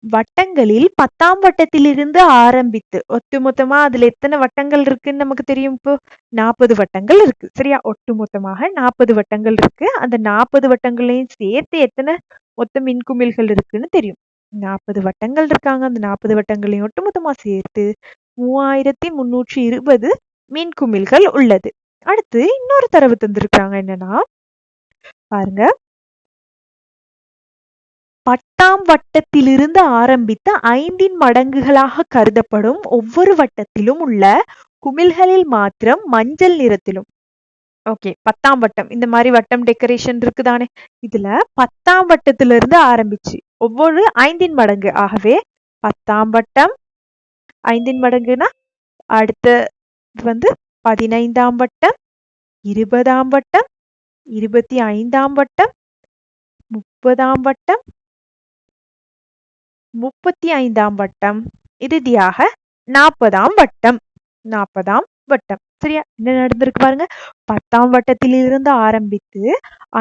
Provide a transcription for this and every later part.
வட்டங்களில் 10ஆம் வட்டத்திலிருந்து ஆரம்பித்து ஒட்டுமொத்தமா அதுல எத்தனை வட்டங்கள் இருக்குன்னு நமக்கு தெரியும். இப்போ 40 வட்டங்கள் இருக்கு. சரியா? ஒட்டுமொத்தமாக 40 வட்டங்கள் இருக்கு. அந்த 40 வட்டங்களையும் சேர்த்து எத்தனை மொத்த மின்குமிழ்கள் இருக்குன்னு தெரியும். 40 வட்டங்கள் இருக்காங்க. அந்த 40 வட்டங்களையும் ஒட்டுமொத்தமா சேர்த்து 3320 மின்குமிழ்கள் உள்ளது. அடுத்து இன்னொரு தரவு தந்திருக்காங்க. என்னன்னா பாருங்க, 10ஆம் வட்டத்திலிருந்து ஆரம்பித்த 5ன் மடங்குகளாக கருதப்படும் ஒவ்வொரு வட்டத்திலும் உள்ள குமிழ்களில் மாத்திரம் மஞ்சள் நிறத்திலும். ஓகே, 10ஆம் வட்டம் இந்த மாதிரி வட்டம் டெக்கரேஷன் இருக்குதானே, இதுல 10ஆம் வட்டத்திலிருந்து ஆரம்பிச்சு ஒவ்வொரு 5ன் மடங்கு. ஆகவே 10ஆம் வட்டம் 5ன் மடங்குனா அடுத்த வந்து 15ஆம் வட்டம், 20ஆம் வட்டம், 25ஆம் வட்டம், 30ஆம் வட்டம், 35ஆம் வட்டம், இறுதியாக 40ஆம் வட்டம். 40ஆம் வட்டம். சரியா? என்ன நடந்திருக்கு பாருங்க. 10ஆம் வட்டத்திலிருந்து ஆரம்பித்து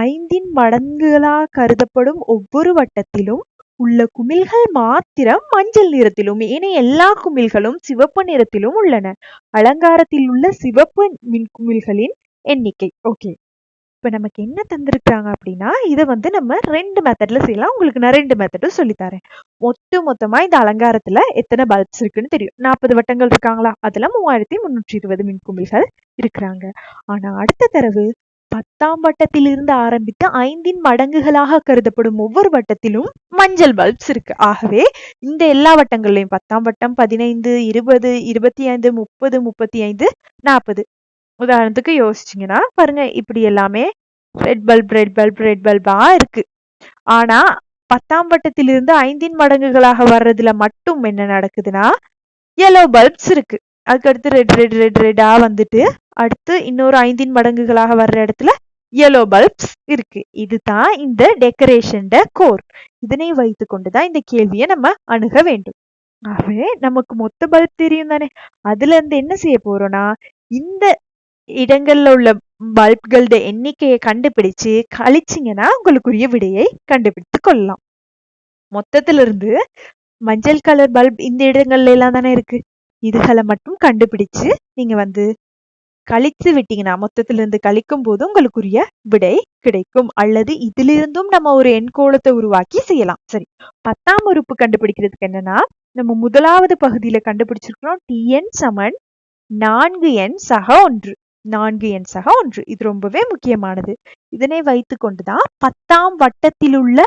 5ன் மடங்குகளாக கருதப்படும் ஒவ்வொரு வட்டத்திலும் உள்ள குமிழ்கள் மாத்திரம் மஞ்சள் நிறத்திலும், ஏனைய எல்லா குமிழ்களும் சிவப்பு நிறத்திலும் உள்ளன. அலங்காரத்தில் உள்ள சிவப்பு மின்குமிழ்களின் எண்ணிக்கை. ஓகே, இப்ப நமக்கு என்ன தந்திருக்காங்க அப்படின்னா, இதை வந்து நம்ம 2 மெத்தட்ல செய்யலாம். உங்களுக்கு நான் 2 மெத்தடும் சொல்லித்தரேன். மொத்தமா இந்த அலங்காரத்துல எத்தனை பல்ப்ஸ் இருக்குன்னு தெரியும். 40 வட்டங்கள் இருக்காங்களா, அதுல 3320 மின்குமிழ்கள் இருக்கிறாங்க. ஆனா அடுத்த தரவு 10ஆம் வட்டத்திலிருந்து ஆரம்பித்து 5ன் மடங்குகளாக கருதப்படும் ஒவ்வொரு வட்டத்திலும் மஞ்சள் பல்ப்ஸ் இருக்கு. ஆகவே இந்த எல்லா வட்டங்கள்லயும் 10ஆம் வட்டம், 15, 20, 25, 30, 35, 40 உதாரணத்துக்கு யோசிச்சீங்கன்னா பாருங்க, இப்படி எல்லாமே ரெட் பல்பா இருக்கு. ஆனா 10ஆம் வட்டத்திலிருந்து 5ன் மடங்குகளாக வர்றதுல மட்டும் என்ன நடக்குதுன்னா yellow பல்ப்ஸ் இருக்கு. அதுக்கடுத்து ரெட்டா வந்துட்டு அடுத்து இன்னொரு 5ன் மடங்குகளாக வர்ற இடத்துல yellow பல்ப்ஸ் இருக்கு. இதுதான் இந்த டெக்கரேஷன் கோர். இதனை வைத்து கொண்டுதான் இந்த கேள்வியை நம்ம அணுக வேண்டும். ஆகவே நமக்கு மொத்த பல்ப் தெரியும் தானே, அதுல இருந்து என்ன செய்ய போறோம்னா இந்த இடங்கள்ல உள்ள பல்ப்களோட எண்ணிக்கையை கண்டுபிடிச்சு கழிச்சிங்கன்னா உங்களுக்குரிய விடையை கண்டுபிடித்து கொள்ளலாம். மொத்தத்துல இருந்து மஞ்சள் கலர் பல்ப் இந்த இடங்கள்ல எல்லாம் தானே இருக்கு, இதுகளை மட்டும் கண்டுபிடிச்சு நீங்க வந்து கழிச்சு விட்டீங்கன்னா மொத்தத்துல இருந்து கழிக்கும் போது உங்களுக்குரிய விடை கிடைக்கும். அல்லது இதிலிருந்தும் நம்ம ஒரு எண்கோளத்தை உருவாக்கி செய்யலாம். சரி, 10ஆம் உறுப்பு கண்டுபிடிக்கிறதுக்கு என்னன்னா, நம்ம முதலாவது பகுதியில கண்டுபிடிச்சிருக்கிறோம் Tn சமன் 4n சக 1. 4n சக 1 இது ரொம்பவே முக்கியமானது. இதனை வைத்துக் கொண்டுதான் 10ஆம் வட்டத்தில் உள்ள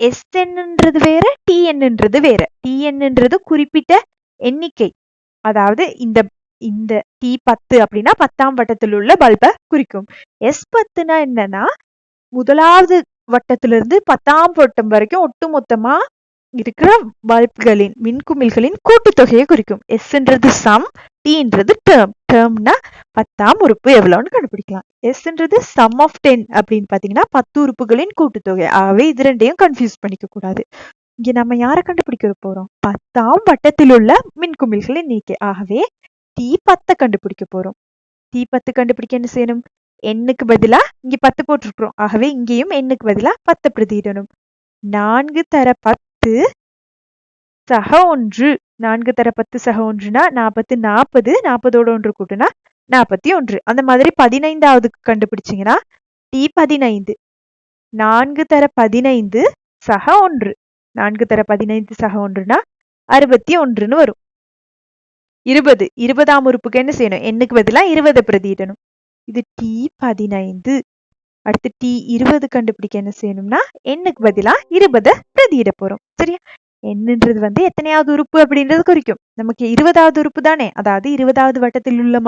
SNன்றது வேற, TNன்றது வேற. TNன்றது குறிப்பிட்ட எண்ணிக்கை, அதாவது இந்த T10 அப்படின்னா 10ஆம் வட்டத்தில் உள்ள பல்பை குறிக்கும். S10னா என்னன்னா முதலாவது வட்டத்திலிருந்து 10ஆம் வட்டம் வரைக்கும் ஒட்டுமொத்தமா இருக்கிற பல்ப்களின் மின்குமிழ்களின் கூட்டுத்தொகையை குறிக்கும். Sன்றது சம், Tன்றது டேர்ம். டேர்ம்னா 10ஆம் உறுப்பு எவ்வளவுன்னு கண்டுபிடிக்கலாம். Sன்றது சம் ஆஃப் 10 அப்படின்னு பாத்தீங்கன்னா 10 உறுப்புகளின் கூட்டுத்தொகை. ஆகவே இது ரெண்டையும் கன்ஃபியூஸ் பண்ணிக்க கூடாது. இங்க நம்ம யாரை கண்டுபிடிக்க போறோம்? 10ஆம் வட்டத்தில் உள்ள மின்குமிழ்களின் எண்ணிக்கை. ஆகவே T10 கண்டுபிடிக்க போறோம். T10 கண்டுபிடிக்க என்ன செய்யணும்? எண்ணுக்கு பதிலா இங்க 10 போட்டிருக்கிறோம். ஆகவே இங்கேயும் எண்ணுக்கு பதிலா 10 பிரதியிடணும். 4 தர 10 சக 1. 4 தர 10 சக 1னா 40. 40ஓட 1 கூட்டுனா 41. அந்த மாதிரி 15வது கண்டுபிடிச்சீங்கன்னா T15. 4 தர 15 சக 1. 4 தர 15 சக 1னா 61ன்னு வரும். 20ஆம் உறுப்புக்கு என்ன செய்யணும்? எண்ணுக்கு பதிலா 20 பிரதியிடணும். இது T15. அடுத்து T20 கண்டுபிடிக்க என்ன செய்யணும்னா எண்ணுக்கு பதிலா 20 பிரதியிட போறோம். சரியா? எண்ணுன்றது வந்து எத்தனையாவது உறுப்பு அப்படின்றது குறிக்கும். நமக்கு 20வது உறுப்பு தானே, அதாவது 20வது வட்டத்தில் உள்ள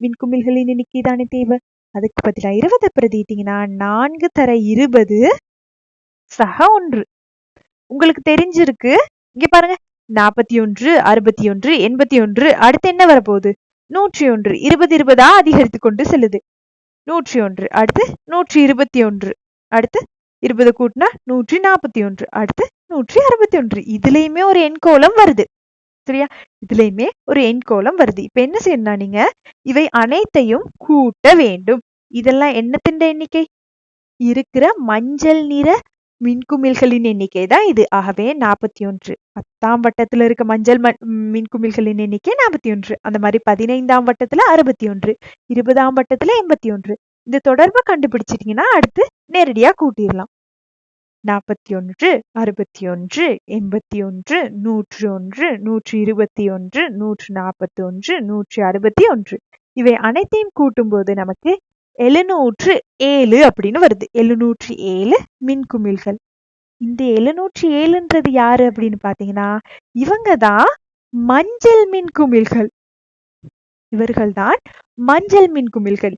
மின்குமிழ்களின் எண்ணிக்கை தானே தேவை. அதுக்கு பதிலா 20 பிரதியிட்டீங்கன்னா 4 தர 20 சக 1. உங்களுக்கு தெரிஞ்சிருக்கு. இங்க பாருங்க, 41, 61, 81. அடுத்து என்ன வரப்போகுது? 101. 20 அதிகரித்து கொண்டு செல்லுது. 101. அடுத்து 121. அடுத்து 20 கூட்டினா 141. அடுத்து 161. இதுலயுமே ஒரு எண்கோளம் வருது. சரியா? இதுலயுமே ஒரு எண்கோளம் வருது. இப்ப என்ன செய்யணும்னா நீங்க இவை அனைத்தையும் கூட்ட வேண்டும். இதெல்லாம் என்னத்தின் எண்ணிக்கை? இருக்கிற மஞ்சள் நிற மின்குமிழ்களின் எண்ணிக்கை தான் இது. ஆகவே 41. 10ஆம் வட்டத்துல இருக்க மஞ்சள் மின்குமிழ்களின் எண்ணிக்கை 41. அந்த மாதிரி 15ஆம் வட்டத்துல 61, 20ஆம் வட்டத்துல 81. இந்த தொடர்பை கண்டுபிடிச்சிட்டீங்கன்னா அடுத்து நேரடியா கூட்டிடலாம். 41, 61, 81, 101, 121, 141, 161. இவை அனைத்தையும் கூட்டும்போது நமக்கு 707 அப்படின்னு வருது. 707 மின்குமிழ்கள். இந்த 707ன்றது யாரு அப்படின்னு பாத்தீங்கன்னா இவங்கதான் மஞ்சள் மின்குமிழ்கள். இவர்கள்தான் மஞ்சள் மின்குமிழ்கள்.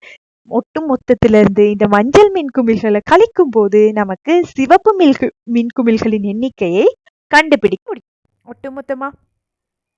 ஒட்டு மொத்தத்திலிருந்து இந்த மஞ்சள் மின்குமிழ்களை கழிக்கும் போது நமக்கு சிவப்பு மின்குமிழ்களின் எண்ணிக்கையை கண்டுபிடிக்க முடியும். ஒட்டுமொத்தமா